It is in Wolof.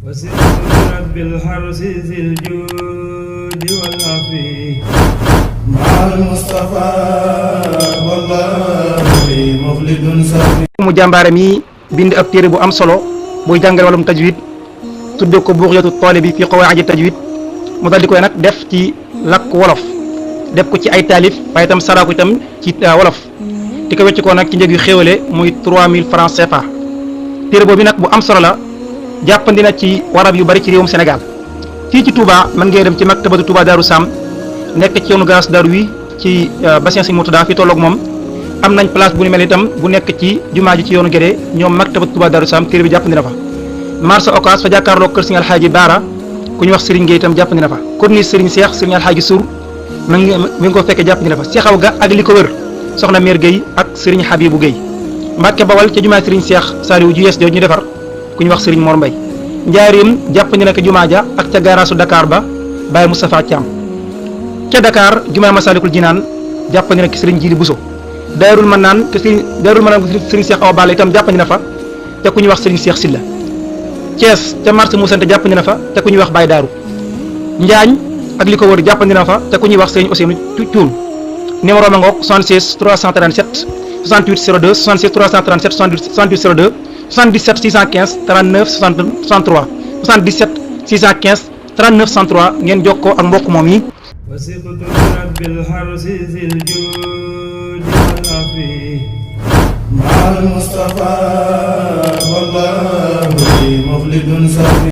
وسرت رب الحرس ذي الجود والعفي مع المصطفى والله مخلد سفي mu jàmbaare mi bind ab téere bu am solo buy jàngale wàllum tajwid tudde ko bughyatul talibi fi qawaa'id tajwid mu dal di koy nag def ci làkk wolof def ko ci ay taalif waaye itam saraa ko itam ci wolof di ko wecc ko nag ci njëg yu xéwale muy 3000 francs CFA téere boobu nag bu am solo la jàppandi na ci warab yu bari ci réewum Sénégal fii ci Touba mën ngeen dem ci maktabatu Touba Darou Sam nekk ci yoonu garas Darou wi ci bassin Sëñ Murtada fi tolloog moom am nañ place bu ñu mel itam bu nekk ci jumaa ji ci yoonu Gédé ñoom maktabatu Touba Darou Sam téere bi jàppandi na fa marché Ocass fa jàkkaarloo kër Serigne Alxaaji Baara ku ñu wax Serigne Gueye itam jàppandi na fa corniche Serigne Cheikh Serigne Alxaaji Sour mi ngi ko fekkee jàppandi na fa Cheikh Aw Ga ak li ko wër soxna Mère Gueye ak Serigne Habibou Gueye Mbàkke Bawal ca jumaa Serigne Cheikh Saliou ju yees jooju ñu defar ku ñu wax Serigne Mor Mbaye Njaaréem jàppandi na ko jumaa ja ak ca garaasu Dakar ba Baye Moustapha Thiam ca Dakar jumaa Masalikul Jinaan jàppandi na ko Serigne Jili Bousso Daarul Manaan ko Serigne Cheikh Awa Balla itam jàppandi na fa te ku ñuy wax Serigne Cheikh Silla Thiès ca marché Moussante jàppandi na fa te ku ñuy wax Baye Daaru Njaañ ak li ko wër jàppandi na fa te ku ñuy wax Serigne Ousseynou Thioune numéro ma ngoog 76 337 68 02 76 337 68 02 77 615 39 63 77 615 39 63 ngeen jokkoo ak mbokk moom yi. وسقط رب الحرس ذي الجود والعفي مع المصطفى والله مخلد سفي